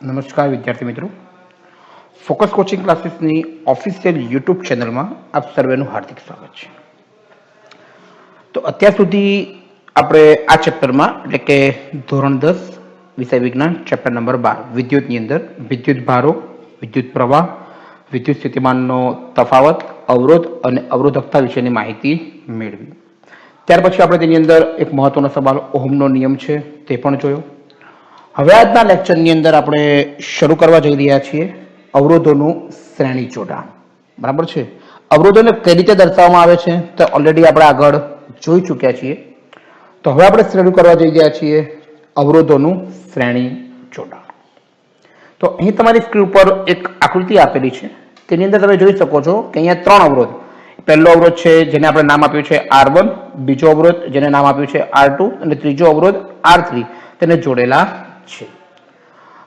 નમસ્કાર વિદ્યાર્થી મિત્રો, ફોકસ કોચિંગ ક્લાસીસની ઓફિશિયલ યુટ્યુબ ચેનલમાં આપ સર્વેનું હાર્દિક સ્વાગત છે. તો અત્યાર સુધી આપણે આ ચેપ્ટરમાં એટલે કે ધોરણ 10 વિષય વિજ્ઞાન ચેપ્ટર નંબર 12 વિદ્યુતની અંદર વિદ્યુત ભારો, વિદ્યુત પ્રવાહ, વિદ્યુત સ્થિતિમાનનો તફાવત, અવરોધ અને અવરોધકતા વિશેની માહિતી મેળવી. ત્યાર પછી આપણે તેની અંદર એક મહત્વનો સવાલ ઓહમનો નિયમ છે તે પણ જોયો. હવે આજના લેક્ચરની અંદર આપણે શરૂ કરવા જઈ રહ્યા છીએ અવરોધોનું શ્રેણી જોડાણ. બરાબર છે. અવરોધોને કઈ રીતે દર્શાવવામાં આવે છે તો ઓલરેડી આપણે આગળ જોઈ ચૂક્યા છીએ. તો હવે આપણે શરૂ કરવા જઈ રહ્યા છીએ અવરોધોનું શ્રેણી જોડાણ. તો અહીં તમારી સ્ક્રીન ઉપર એક આકૃતિ આપેલી છે, તેની અંદર તમે જોઈ શકો છો કે અહીંયા 3 અવરોધ. પહેલો અવરોધ છે જેને આપણે નામ આપ્યું છે R1, બીજો અવરોધ જેને નામ આપ્યું છે R2 અને ત્રીજો અવરોધ R3 તેને જોડેલા છે.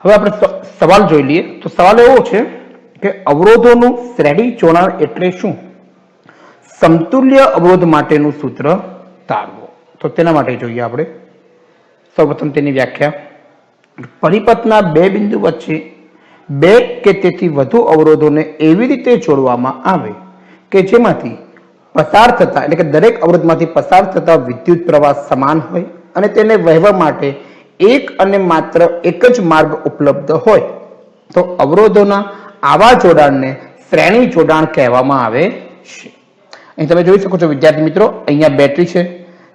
હવે આપણે સવાલ જોઈ લઈએ. તો સવાલ એવો છે કે અવરોધોનું શ્રેણી જોડાણ એટલે શું? સમતુલ્ય અવરોધ માટેનું સૂત્ર તારવો. તો તેના માટે જોઈએ આપણે સૌપ્રથમ તેની વ્યાખ્યા. પરિપથના બે બિંદુ વચ્ચે બે કે તેથી વધુ અવરોધોને એવી રીતે જોડવામાં આવે કે જેમાંથી પસાર થતા એટલે કે દરેક અવરોધમાંથી પસાર થતા વિદ્યુત પ્રવાહ સમાન હોય અને તેને વહેવા માટે એક અને માત્ર એક જ માર્ગ ઉપલબ્ધ હોય તો અવરોધોના આવા જોડાણને શ્રેણી જોડાણ કહેવામાં આવે છે. અહીં તમે જોઈ શકો છો વિદ્યાર્થી મિત્રો, અહીંયા બેટરી છે,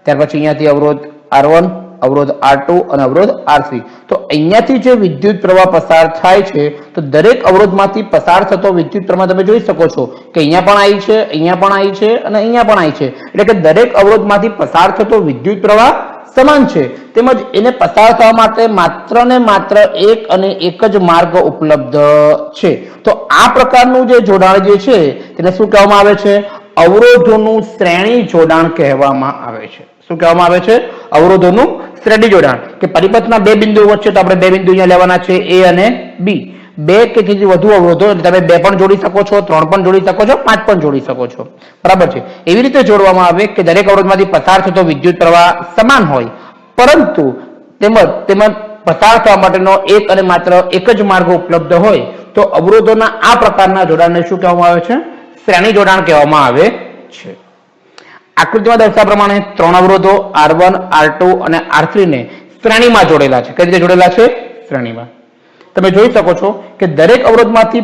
ત્યાર પછી અહીંયાથી અવરોધ R1, અવરોધ R2 અને અવરોધ R3. તો અહીંયાથી જે વિદ્યુત પ્રવાહ પસાર થાય છે તો દરેક અવરોધમાંથી પસાર થતો વિદ્યુત પ્રવાહ તમે જોઈ શકો છો કે અહીંયા પણ આવી છે, અહીંયા પણ આવી છે અને અહીંયા પણ આવી છે. એટલે કે દરેક અવરોધમાંથી પસાર થતો વિદ્યુત પ્રવાહ સમાન છે, તેમજ એને પસાર થવા માટે માત્ર ને માત્ર એક અને એક જ માર્ગ ઉપલબ્ધ છે. તો આ પ્રકારનું જે જોડાણ જે છે તેને શું કહેવામાં આવે છે? અવરોધોનું શ્રેણી જોડાણ કહેવામાં આવે છે. શું કહેવામાં આવે છે? અવરોધોનું શ્રેણી જોડાણ. કે પરિપથના બે બિંદુઓ વચ્ચે તો આપણે બે બિંદુ અહીંયા લેવાના છે A અને B. બે કે તેથી વધુ અવરોધો એટલે તમે 2 પણ જોડી શકો છો, 3 પણ જોડી શકો છો, 5 પણ જોડી શકો છો. બરાબર છે. એવી રીતે જોડવામાં આવે કે દરેક અવરોધમાંથી પસાર થતો વિદ્યુત પ્રવાહ સમાન હોય, પરંતુ તેમાં પસાર થવા માટેનો એક અને માત્ર એક જ માર્ગ ઉપલબ્ધ હોય તો અવરોધોના આ પ્રકારના જોડાણને શું કહેવામાં આવે છે? શ્રેણી જોડાણ કહેવામાં આવે છે. આકૃતિમાં દર્શાવ્યા પ્રમાણે 3 અવરોધો R1, R2 અને R3 ને શ્રેણીમાં જોડેલા છે. કઈ રીતે જોડેલા છે? શ્રેણીમાં. તમે જોઈ શકો છો કે દરેક અવરોધમાંથી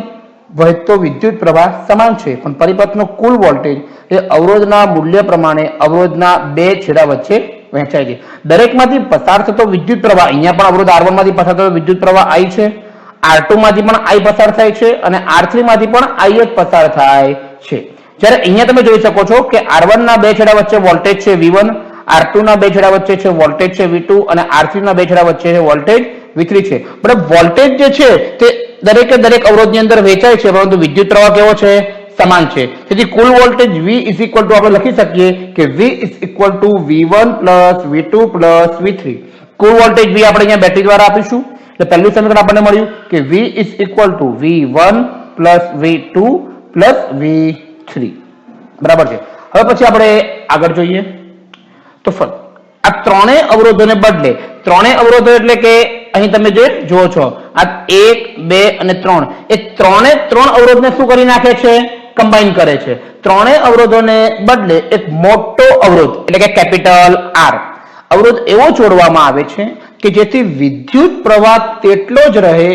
વહેતો વિદ્યુત પ્રવાહ સમાન છે, પણ પરિપથનો કુલ વોલ્ટેજ એ અવરોધના મૂલ્ય પ્રમાણે અવરોધના બે છેડા વચ્ચે વહેંચાય છે. દરેકમાંથી પસાર થતો વિદ્યુત પ્રવાહ, અહીંયા પણ અવરોધ R1 માંથી પસાર થતો વિદ્યુત પ્રવાહ I છે, R2 માંથી પણ I પસાર થાય છે અને R3 માંથી પણ I જ પસાર થાય છે. જ્યારે અહીંયા તમે જોઈ શકો છો કે R1 ના બે છેડા વચ્ચે વોલ્ટેજ છે V1, R2 ના બે છેડા વચ્ચે છે વોલ્ટેજ છે V2 અને R3 ના બે છેડા વચ્ચે છે વોલ્ટેજ V3 છે. બરાબર, વોલ્ટેજ જે છે તે દરેકે દરેક અવરોધની અંદર વહેંચાય છે, પરંતુ વિદ્યુત પ્રવાહ કેવો છે? સમાન છે. તેથી કુલ વોલ્ટેજ V આપણે લખી શકીએ કે V V1 V2 V3. કુલ વોલ્ટેજ V આપણે અહીંયા બેટરી દ્વારા આપીશું. એટલે પહેલું સમીકરણ આપણને મળ્યું કે V V1 V2 V3. બરાબર છે. હવે પછી આપણે આગળ જોઈએ. તો આ ત્રણેય અવરોધોને બદલે, ત્રણેય અવરોધો એટલે કે અહીં તમે જે જુઓ છો આ 1, 2 અને 3, એ ત્રણે ત્રણ અવરોધને શું કરી નાખે છે? કમ્બાઈન કરે છે. ત્રણેય અવરોધોને બદલે એક મોટો અવરોધ એટલે કે કેપિટલ R અવરોધ એવો જોડવામાં આવે છે કે જેથી વિદ્યુત પ્રવાહ તેટલો જ રહે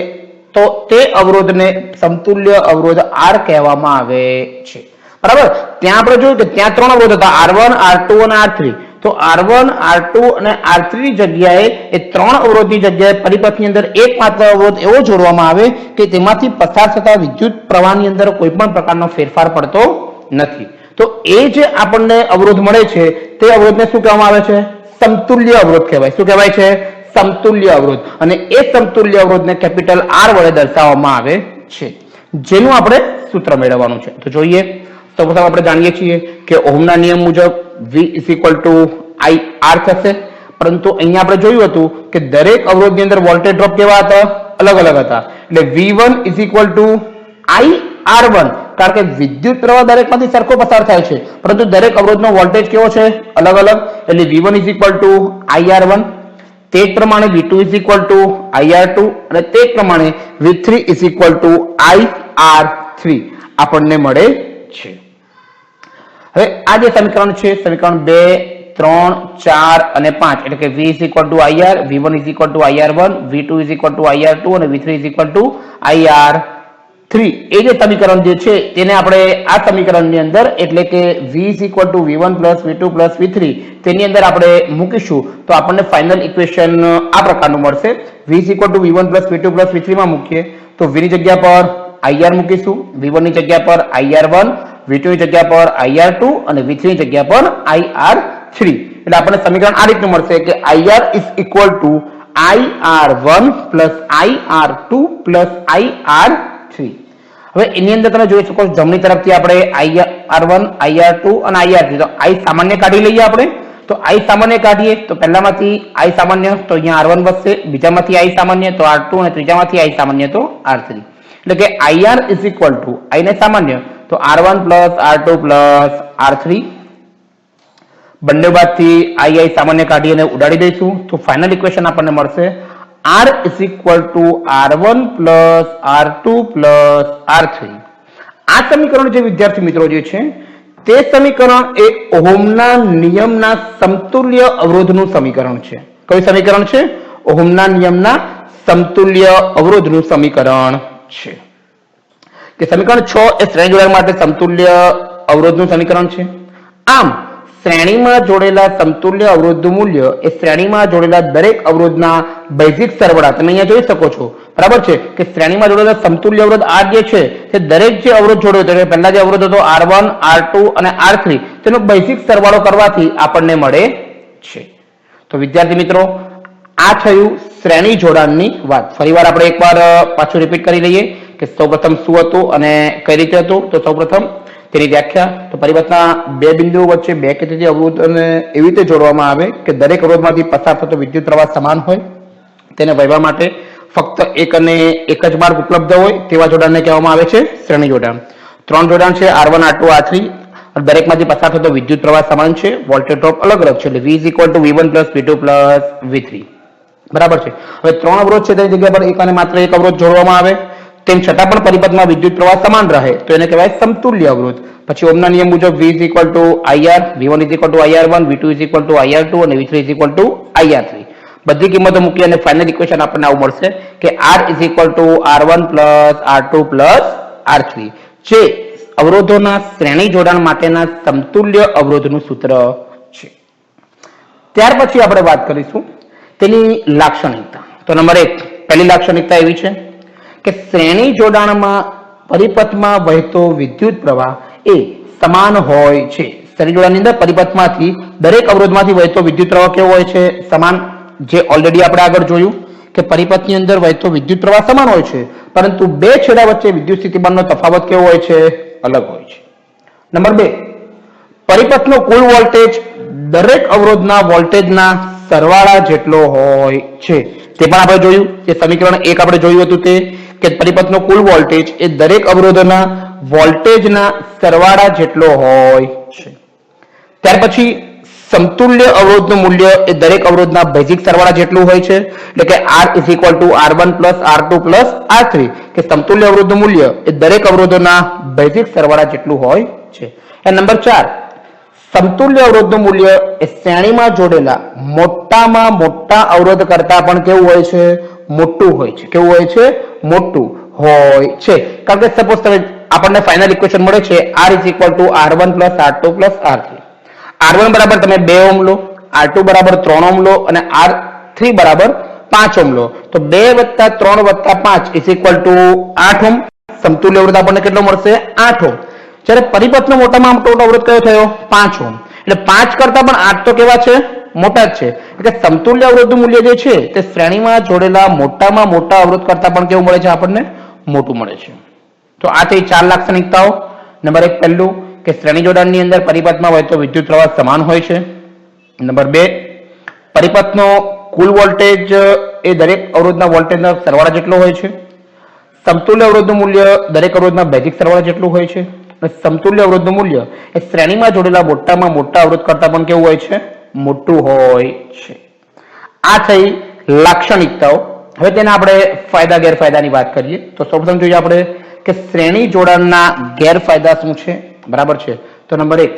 તો તે અવરોધને સમતુલ્ય અવરોધ R કહેવામાં આવે છે. બરાબર. ત્યાં આપણે જોયું કે ત્યાં 3 અવરોધ હતા R1, R2 અને R3. તો R1, R2 અને R3 ની જગ્યાએ એ 3 અવરોધની જગ્યાએ પરિપથની અંદર એકમાત્ર અવરોધ એવો જોડવામાં આવે કે તેમાંથી પસાર થતા વિદ્યુત પ્રવાહની અંદર કોઈ પણ પ્રકારનો ફેરફાર પડતો નથી. તો એ જે આપણને અવરોધ મળે છે તે અવરોધને શું કહેવામાં આવે છે? સમતુલ્ય અવરોધ કહેવાય. શું કહેવાય છે? સમતુલ્ય અવરોધ. અને એ સમતુલ્ય અવરોધને કેપિટલ R વડે દર્શાવવામાં આવે છે, જેનું આપણે સૂત્ર મેળવવાનું છે. તો જોઈએ. સૌપ્રથમ આપણે જાણીએ છીએ કે ઓહમના નિયમ મુજબ V IR થશે, પરંતુ અહીંયા આપણે જોયું હતું કે દરેક અવરોધની અંદર વોલ્ટેજ ડ્રોપ કેવા હતા? અલગ અલગ હતા. એટલે V1 IR1, કારણ કે વિદ્યુત પ્રવાહ દરેકમાંથી સરખો પસાર થાય છે, પરંતુ દરેક અવરોધનો વોલ્ટેજ કેવો છે? અલગ અલગ. એટલે V1 IR1. તે જ પ્રમાણે V2 is equal to IR2 અને તે જ પ્રમાણે V3 is equal to IR3 આપણને મળે છે. હવે આ જે સમીકરણ છે સમીકરણ 2, 3, 4 અને 5 એટલે કે V is equal to IR, V1 is equal to IR1, V2 is equal to IR2 અને V3 is equal to IR3 એ જે સમીકરણ જે છે તેને આપણે આ સમીકરણની અંદર એટલે કે V is equal to V1 plus V2 plus V3 તેની અંદર આપણે મૂકીશું તો આપણને ફાઇનલ ઇક્વેશન આ પ્રકારનું મળશે. V is equal to V1 plus V2 plus V3 માં મૂકીએ તો V ની જગ્યા પર IR મૂકીશું, V1 ની જગ્યા પર IR1, V2 ની જગ્યા પર IR2 અને V3 ની જગ્યા પર IR3 એટલે આપણને સમીકરણ આ રીતનું મળશે કે IR is equal to IR1 plus IR2 plus IR3. હવે એની અંદર તમે જોઈ શકો જમણી તરફથી આપણે IR1, IR2 અને IR3 તો I સામાન્ય કાઢી લઈએ આપણે તો I સામાન્ય કાઢીએ તો પહેલામાંથી I સામાન્ય તો અહીંયા R1 વધશે, બીજામાંથી I સામાન્ય તો R2 અને ત્રીજામાંથી I સામાન્ય તો R3 એટલે કે IR is equal to I ને સામાન્ય તો R1 plus R2 plus R3 બંને બાજુથી I સામાન્ય કાઢીને ઉડાડી દઈશું તો ફાઇનલ ઇક્વેશન આપણને મળશે R is equal to R1 plus R2 plus R3. આ સમીકરણ જે વિદ્યાર્થી મિત્રો જે છે તે સમીકરણ એ ઓહમના નિયમના સમતુલ્ય અવરોધનું સમીકરણ છે. કયું સમીકરણ છે? ઓહમના નિયમના સમતુલ્ય અવરોધનું સમીકરણ છે. કે સમીકરણ 6 એ શ્રેણી જોડાણ માટે સમતુલ્ય અવરોધનું સમીકરણ છે. આમ શ્રેણીમાં જોડેલા સમતુલ્ય અવરોધનું મૂલ્ય એ શ્રેણીમાં જોડેલા દરેક અવરોધના બૈજિક સરવાળા તમે અહીંયા જોઈ શકો છો બરાબર છે કે શ્રેણીમાં જોડેલા સમતુલ્ય અવરોધ આ જે છે તે દરેક જે અવરોધ જોડ્યો હતો પહેલા જે અવરોધ હતો R1, R2 અને R3 તેનો બૈજિક સરવાળો કરવાથી આપણને મળે છે. તો વિદ્યાર્થી મિત્રો આ થયું શ્રેણી જોડાણની વાત. ફરીવાર આપણે એકવાર પાછું રિપીટ કરી લઈએ કે સૌપ્રથમ શું હતું અને કઈ રીતે હતું. તો સૌપ્રથમ તેની વ્યાખ્યા તો પરિબળના બે બિંદુઓ વચ્ચે બે કે તેથી અવરોધને એવી રીતે જોડવામાં આવે કે દરેક અવરોધમાંથી પસાર થતો વિદ્યુત પ્રવાહ સમાન હોય. તેને વહેવા માટે ફક્ત એક અને એક જ માર્ગ ઉપલબ્ધ હોય તેવા જોડાણને કહેવામાં આવે છે શ્રેણી જોડાણ. 3 જોડાણ છે R1, R2, R3 દરેકમાંથી પસાર થતો વિદ્યુત પ્રવાહ સમાન છે, વોલ્ટેજ ડ્રોપ અલગ અલગ છે એટલે V is equal to V1 plus V2 plus V3 બરાબર છે. હવે 3 અવરોધ છે તેની જગ્યા પર એક અને માત્ર એક અવરોધ જોડવામાં આવે તેમ છતાં પણ પરિપથમાં વિદ્યુત પ્રવાહ સમાન રહે તો એને કહેવાય સમતુલ્ય અવરોધ. પછી ઓહમના નિયમ મુજબ V is equal to IR, V1 is equal to IR1, V2 is equal to IR2 અને V3 is equal to IR3 બધી કિંમતો મૂકી અને ફાઇનલ ઇક્વેશન આપણને આવું મળશે કે R is equal to R1 plus R2 plus R3 જે અવરોધોના શ્રેણી જોડાણ માટેના સમતુલ્ય અવરોધનું સૂત્ર છે. ત્યાર પછી આપણે વાત કરીશું તેની લાક્ષણિકતા. તો નંબર 1 પહેલી લાક્ષણિકતા એવી છે કે શ્રેણી જોડાણમાં પરિપથમાં વહેતો વિદ્યુત પ્રવાહ એ સમાન હોય છે. શ્રેણી જોડાણની અંદર પરિપથમાંથી દરેક અવરોધમાંથી વહેતો વિદ્યુત પ્રવાહ કેવો હોય છે? સમાન. જે ઓલરેડી આપણે આગળ જોયું કે પરિપથની અંદર વહેતો વિદ્યુત પ્રવાહ સમાન હોય છે પરંતુ બે છેડા વચ્ચે વિદ્યુત સ્થિતિમાનનો તફાવત કેવો હોય છે? અલગ હોય છે. નંબર 2 પરિપથનો કુલ વોલ્ટેજ દરેક અવરોધના વોલ્ટેજના સરવાળા જેટલો હોય છે. તે પણ આપણે જોયું કે સમીકરણ 1 આપણે જોયું હતું તે કે પરિપથનો કુલ વોલ્ટેજ એ દરેક અવરોધના વોલ્ટેજના સરવાળા જેટલો હોય છે. ત્યાર પછી સમતુલ્ય અવરોધનું મૂલ્ય એ દરેક અવરોધના બૈજિક સરવાળા જેટલું હોય છે એટલે કે R is equal to R1 plus R2 plus R3 કે સમતુલ્ય અવરોધનું મૂલ્ય એ દરેક અવરોધોના બૈજિક સરવાળા જેટલું હોય છે. અને નંબર 4 સમતુલ્ય અવરોધનું મૂલ્ય એ શ્રેણીમાં જોડેલા મોટામાં મોટા અવરોધ કરતા પણ કેવું હોય છે? મોટું હોય છે. કેવું હોય છે? મોટું હોય છે. કારણ કે સપોઝ તમે આપણને ફાઇનલ ઇક્વેશન મળે છે R is equal to R1 plus R2 plus R3. R1 બરાબર તમે 2 ઓહમ લો, R2 બરાબર 3 ઓહમ લો અને R3 બરાબર 5 ઓહમ લો તો 2 + 3 + 5 is equal to 8 ઓહમ. સમતુલ્ય અવરોધ આપણને કેટલો મળશે? 8 ઓહમ. જ્યારે પરિપથનો મોટામાં મોટો અવરોધ કયો થયો? 5 ઓહમ. એટલે 5 કરતા પણ 8 તો કેવા છે? મોટા જ છે. એટલે સમતુલ્ય અવરોધનું મૂલ્ય જે છે તે શ્રેણીમાં જોડેલા મોટામાં મોટા અવરોધ કરતા પણ કેવું મળે છે? આપણને મોટું મળે છે. તો આ થઈ 4 લાક્ષણિકતાઓ. નંબર 1 પહેલું કે શ્રેણી જોડાણની અંદર પરિપથમાં વહેતો વિદ્યુત પ્રવાહ સમાન હોય છે. નંબર 2 પરિપથનો કુલ વોલ્ટેજ એ દરેક અવરોધના વોલ્ટેજના સરવાળા જેટલો હોય છે. સમતુલ્ય અવરોધનું મૂલ્ય દરેક અવરોધના બૈજિક સરવાળા જેટલું હોય છે. અને સમતુલ્ય અવરોધનું મૂલ્ય એ શ્રેણીમાં જોડેલા મોટામાં મોટા અવરોધ કરતા પણ કેવું હોય છે? મોટું હોય છે. આ થઈ લાક્ષણિકતાઓ. હવે તેના આપણે ફાયદા ગેરફાયદાની વાત કરીએ તો સૌપ્રથમ જોઈએ આપણે કે શ્રેણી જોડાણના ગેરફાયદા શું છે. બરાબર છે. તો નંબર 1,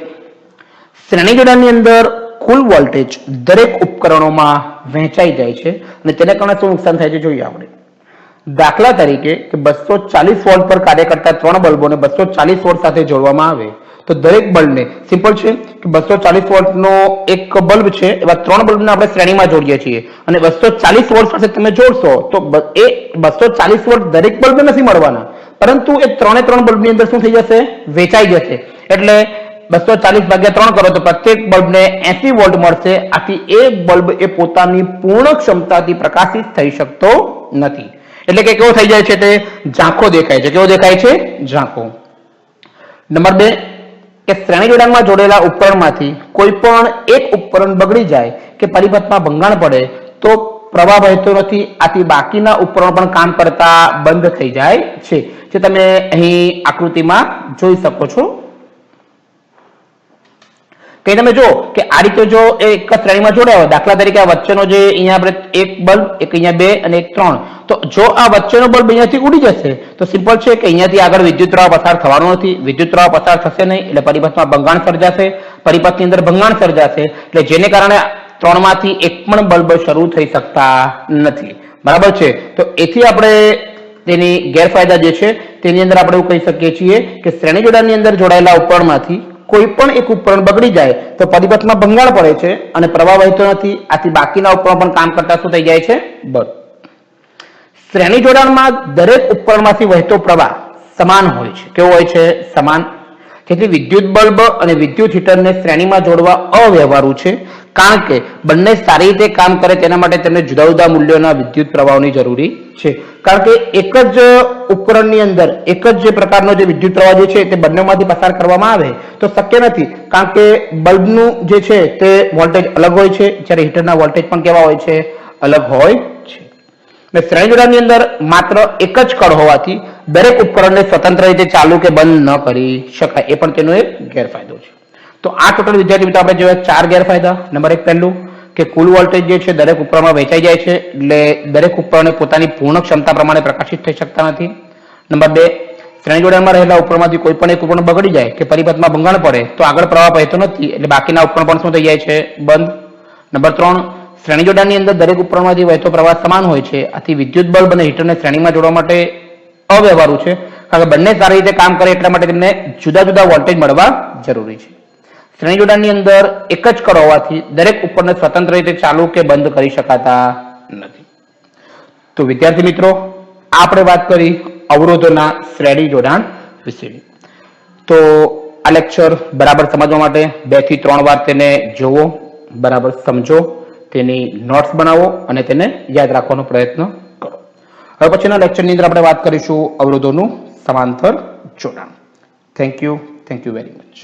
શ્રેણી જોડાણની અંદર કુલ વોલ્ટેજ દરેક ઉપકરણોમાં વહેંચાઈ જાય છે અને તેને કારણે શું નુકસાન થાય છે જોઈએ આપણે. દાખલા તરીકે કે 240 વોલ્ટ પર કાર્ય કરતા 3 બલ્બોને 240 વોલ્ટ સાથે જોડવામાં આવે તો દરેક બલ્બને સિમ્પલ છે કે 240 વોલ્ટનો એક બલ્બ છે, એવા 3 બલ્બને આપણે શ્રેણીમાં જોડીએ છીએ અને 240 વોલ્ટ સાથે તમે જોડશો તો એ 240 વોલ્ટ દરેક બલ્બને નથી મળવાના, પરંતુ એ 3 બલ્બની અંદર શું થઈ જશે? વેચાઈ જશે. એટલે 240 ભાગ્યા 3 કરો તો પ્રત્યેક બલ્બને 80 વોલ્ટ મળશે. આથી એ બલ્બ એ પોતાની પૂર્ણ ક્ષમતાથી પ્રકાશિત થઈ શકતો નથી. એટલે કે કેવો થઈ જાય છે? તે ઝાંખો દેખાય છે. કેવો દેખાય છે? ઝાંખો. નંબર 2 કે શ્રેણી જોડાણમાં જોડેલા ઉપકરણમાંથી કોઈ પણ એક ઉપકરણ બગડી જાય કે પરિપથમાં ભંગાણ પડે તો પ્રવાહ વહેતો નથી. આથી બાકીના ઉપકરણો પણ કામ કરતા બંધ થઈ જાય છે, જે તમે અહીં આકૃતિમાં જોઈ શકો છો. કે તમે જો કે આ રીતે જો એક શ્રેણીમાં જોડાયા હોય, દાખલા તરીકે આ વચ્ચેનો જે અહીંયા આપણે એક બલ્બ, એક અહીંયા 2 અને એક 3, તો જો આ વચ્ચેનો બલ્બ અહીંયાથી ઉડી જશે તો સિમ્પલ છે કે અહીંયાથી આગળ વિદ્યુત પ્રવાહ પસાર થવાનો નથી. વિદ્યુત પ્રવાહ પસાર થશે નહીં એટલે પરિપથમાં ભંગાણ સર્જાશે. પરિપથની અંદર ભંગાણ સર્જાશે એટલે જેને કારણે 3 માંથી એક પણ બલ્બ શરૂ થઈ શકતા નથી. બરાબર છે. તો એથી આપણે તેની ગેરફાયદા જે છે તેની અંદર આપણે એવું કહી શકીએ છીએ કે શ્રેણી જોડાણની અંદર જોડાયેલા ઉપકરણમાંથી કોઈ પણ એક ઉપકરણ બગડી જાય તો પરિપથમાં ભંગાણ પડે છે અને પ્રવાહ વહેતો નથી. આથી બાકીના ઉપકરણો પણ કામ કરતા શું થઈ જાય છે? બંધ. શ્રેણી જોડાણમાં દરેક ઉપકરણમાંથી વહેતો પ્રવાહ સમાન હોય છે. કેવો હોય છે? સમાન. જેથી વિદ્યુત બલ્બ અને વિદ્યુત હીટરને શ્રેણીમાં જોડવા અવ્યવહારુ છે, કારણ કે બંને સારી રીતે કામ કરે તેના માટે તેમને જુદા જુદા મૂલ્યોના વિદ્યુત પ્રવાહોની જરૂરી છે. કારણ કે એક જ ઉપકરણની અંદર એક જ જે પ્રકારનો જે વિદ્યુત પ્રવાહ જે છે તે બંનેમાંથી પસાર કરવામાં આવે તો શક્ય નથી, કારણ કે બલ્બનું જે છે તે વોલ્ટેજ અલગ હોય છે, જ્યારે હીટરના વોલ્ટેજ પણ કેવા હોય છે? અલગ હોય છે. શ્રેણી જોડાણની અંદર માત્ર એક જ કળ હોવાથી દરેક ઉપકરણને સ્વતંત્ર રીતે ચાલુ કે બંધ ન કરી શકાય. એ પણ તેનો એક ગેરફાયદો છે. તો આ ટોટલ વિદ્યાર્થી મિત્રો આપણે જોયા 4 ગેરફાયદા. નંબર 1 પહેલું કે કુલ વોલ્ટેજ જે છે દરેક ઉપકરણમાં વહેંચાઈ જાય છે એટલે દરેક ઉપકરણને પોતાની પૂર્ણ ક્ષમતા પ્રમાણે પ્રકાશિત થઈ શકતા નથી. નંબર 2 શ્રેણી જોડાણમાં રહેલા ઉપકરણમાંથી કોઈ પણ એક ઉપકરણ બગડી જાય કે પરિપથમાં ભંગાણ પડે તો આગળ પ્રવાહ વહેતો નથી એટલે બાકીના ઉપકરણ પણ શું થઈ જાય છે? બંધ. નંબર 3 શ્રેણી જોડાણની અંદર દરેક ઉપકરણમાંથી વહેતો પ્રવાહ સમાન હોય છે. આથી વિદ્યુત બલ્બ અને હીટરને શ્રેણીમાં જોડવા માટે અવ્યવહારુ છે, કારણ કે બંને સારી રીતે કામ કરે એટલા માટે તેમને જુદા જુદા વોલ્ટેજ મળવા જરૂરી છે. શ્રેણી જોડાણની અંદર એક જ કળ હોવાથી દરેક ઉપકરણને સ્વતંત્ર રીતે ચાલુ કે બંધ કરી શકાતા નથી. તો વિદ્યાર્થી મિત્રો આપણે વાત કરી અવરોધોના શ્રેણી જોડાણ વિશેની. તો આ લેક્ચર બરાબર સમજવા માટે 2 થી 3 વાર તેને જોવો, બરાબર સમજો, તેની નોટ્સ બનાવો અને તેને યાદ રાખવાનો પ્રયત્ન કરો. હવે પછીના લેક્ચરની અંદર આપણે વાત કરીશું અવરોધોનું સમાંતર જોડાણ. Thank you very much.